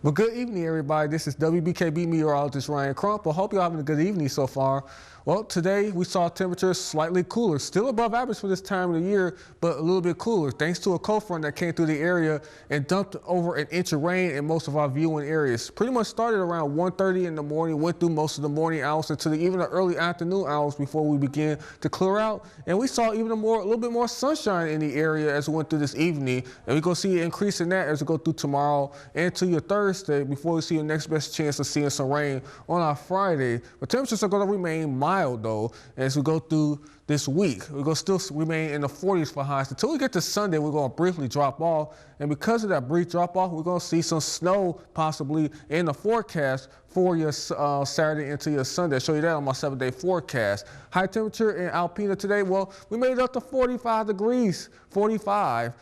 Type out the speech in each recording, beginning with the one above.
Well, good evening, everybody. This is WBKB Meteorologist Ryan Crump. I hope you're having a good evening so far. Well, today we saw temperatures slightly cooler, still above average for this time of the year, but a little bit cooler thanks to a cold front that came through the area and dumped over an inch of rain in most of our viewing areas. Pretty much started around 1:30 in the morning, went through most of the morning hours into even the early afternoon hours before we began to clear out. And we saw even a little bit more sunshine in the area as we went through this evening. And we're going to see an increase in that as we go through tomorrow and to your Thursday before we see the next best chance of seeing some rain on our Friday. But temperatures are going to remain mild though as we go through this week. We're going to still remain in the 40s for highs. Until we get to Sunday, we're going to briefly drop off. And because of that brief drop off, we're going to see some snow possibly in the forecast for your Saturday into your Sunday. I'll show you that on my 7-day forecast. High temperature in Alpena today, well, we made it up to 45 degrees, 45.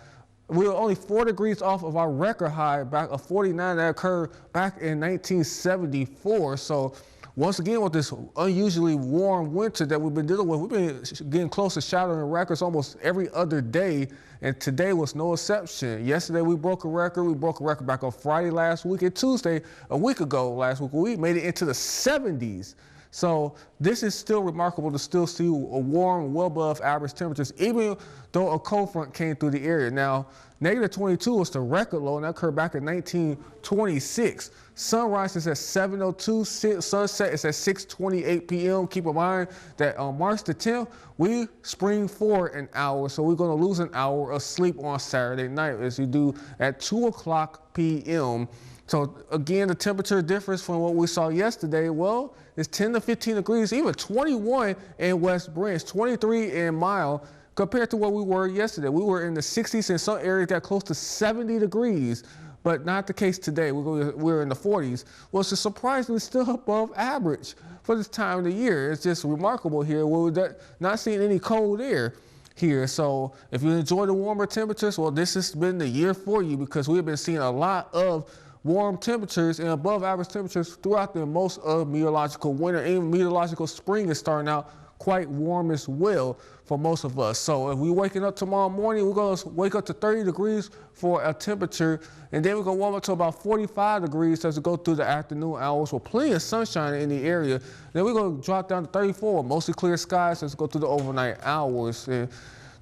We were only 4 degrees off of our record high back of 49 that occurred back in 1974. So once again, with this unusually warm winter that we've been dealing with, we've been getting close to shattering records almost every other day, and today was no exception. Yesterday we broke a record. We broke a record back on Friday last week, and Tuesday, a week ago last week, we made it into the 70s. So this is still remarkable to still see a warm, well above average temperatures, even though a cold front came through the area. Now, negative 22 was the record low, and that occurred back in 1926. Sunrise is at 7:02, sunset is at 6:28 p.m. Keep in mind that on March the 10th, we spring forward an hour, so we're going to lose an hour of sleep on Saturday night as we do at 2 o'clock p.m. So again, the temperature difference from what we saw yesterday, well, it's 10 to 15 degrees, even 21 in West Branch, 23 in Mile, compared to what we were yesterday. We were in the 60s, in some areas got close to 70 degrees, but not the case today. We're in the 40s. Well, it's surprisingly still above average for this time of the year. It's just remarkable here. We're not seeing any cold air here. So if you enjoy the warmer temperatures, well, this has been the year for you, because we've been seeing a lot of warm temperatures and above average temperatures throughout the most of meteorological winter. Even meteorological spring is starting out quite warm as well for most of us. So if we're waking up tomorrow morning, we're going to wake up to 30 degrees for a temperature, and then we're going to warm up to about 45 degrees as we go through the afternoon hours with plenty of sunshine in the area. Then we're going to drop down to 34, mostly clear skies as we go through the overnight hours. And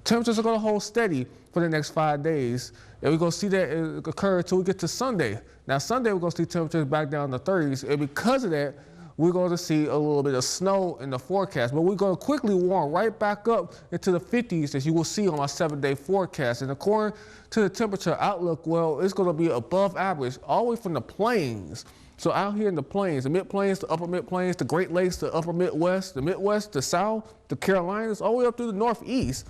temperatures are going to hold steady for the next 5 days. And we're going to see that occur until we get to Sunday. Now, Sunday, we're going to see temperatures back down to 30s. And because of that, we're going to see a little bit of snow in the forecast. But we're going to quickly warm right back up into the 50s, as you will see on our 7-day forecast. And according to the temperature outlook, well, it's going to be above average all the way from the plains. So out here in the plains, the mid-plains, the upper mid-plains, the Great Lakes, the upper Midwest, the South, the Carolinas, all the way up through the Northeast,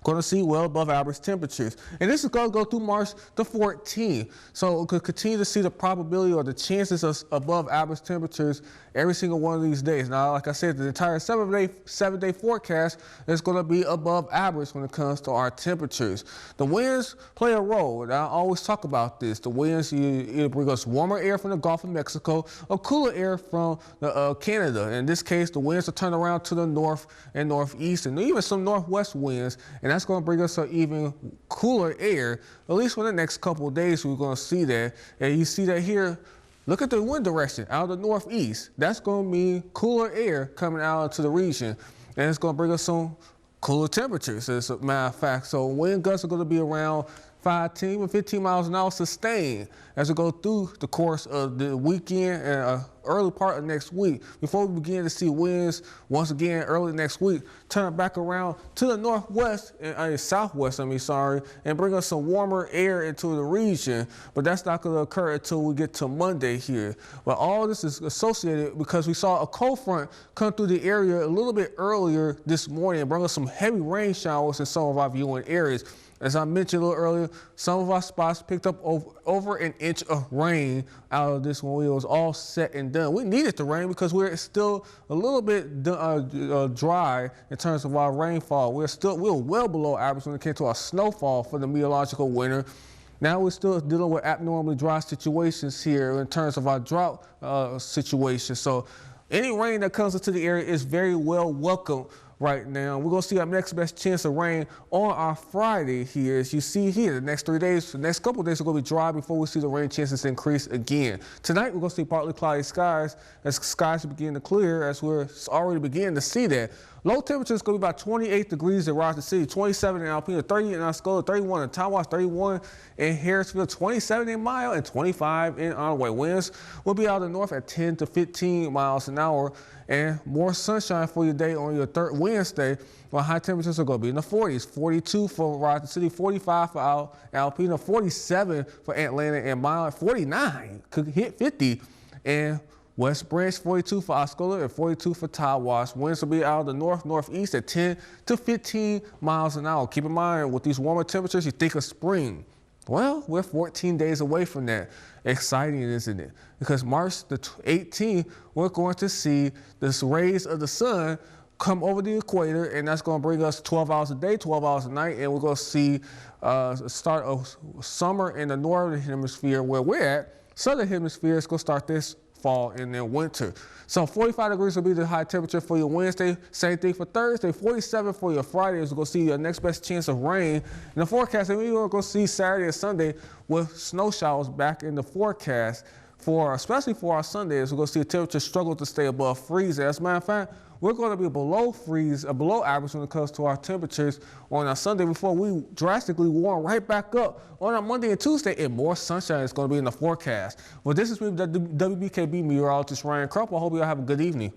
going to see well above average temperatures. And this is going to go through March the 14th. So we could continue to see the probability or the chances of above average temperatures every single one of these days. Now, like I said, the entire 7-day forecast is going to be above average when it comes to our temperatures. The winds play a role, and I always talk about this. The winds either bring us warmer air from the Gulf of Mexico or cooler air from Canada. In this case, the winds will turn around to the north and northeast, and even some northwest winds, and that's going to bring us even cooler air. At least for the next couple of days, we're going to see that. And you see that here. Look at the wind direction out of the northeast. That's going to mean cooler air coming out into the region, and it's going to bring us some cooler temperatures, as a matter of fact. So wind gusts are going to be around 5, 10, even 15 miles an hour sustained as we go through the course of the weekend and early part of next week, before we begin to see winds once again early next week turn back around to the northwest and southwest, and bring us some warmer air into the region. But that's not going to occur until we get to Monday here. But all this is associated because we saw a cold front come through the area a little bit earlier this morning and bring us some heavy rain showers in some of our viewing areas. As I mentioned a little earlier, some of our spots picked up over an inch of rain out of this when it was all set and done. We needed the rain because we're still a little bit dry in terms of our rainfall. We're well below average when it came to our snowfall for the meteorological winter. Now we're still dealing with abnormally dry situations here in terms of our drought situation. So any rain that comes into the area is very well welcome right now. We're going to see our next best chance of rain on our Friday here. As you see here, the next 3 days, the next couple of days are going to be dry before we see the rain chances increase again. Tonight, we're going to see partly cloudy skies as skies begin to clear, as we're already beginning to see that. Low temperature is going to be about 28 degrees in Rochester City, 27 in Alpena, 30 in Osceola, 31 in Tawas, 31 in Harrisville, 27 in Mile, and 25 in Onaway. Winds will be out of the north at 10 to 15 miles an hour, and more sunshine for your day on your Wednesday, while high temperatures are going to be in the 40s. 42 for Rochester City, 45 for Alpena, 47 for Atlanta and Mile, 49 could hit 50, and West Branch 42 for Osceola and 42 for Tawas. Winds will be out of the northeast at 10 to 15 miles an hour. Keep in mind, with these warmer temperatures, you think of spring. Well, we're 14 days away from that. Exciting, isn't it? Because March the 18th, we're going to see the rays of the sun come over the equator, and that's going to bring us 12 hours a day, 12 hours a night, and we're going to see start of summer in the northern hemisphere where we're at. Southern hemisphere is going to start this fall and then winter. So 45 degrees will be the high temperature for your Wednesday. Same thing for Thursday. 47 for your Friday. Is going to see your next best chance of rain in the forecast. And we're going to see Saturday and Sunday with snow showers back in the forecast. Especially for our Sundays, we're going to see a temperature struggle to stay above freezing. As a matter of fact, we're going to be below average when it comes to our temperatures on our Sunday before we drastically warm right back up on our Monday and Tuesday, and more sunshine is going to be in the forecast. Well, this is WBKB meteorologist Ryan Crump. I hope you all have a good evening.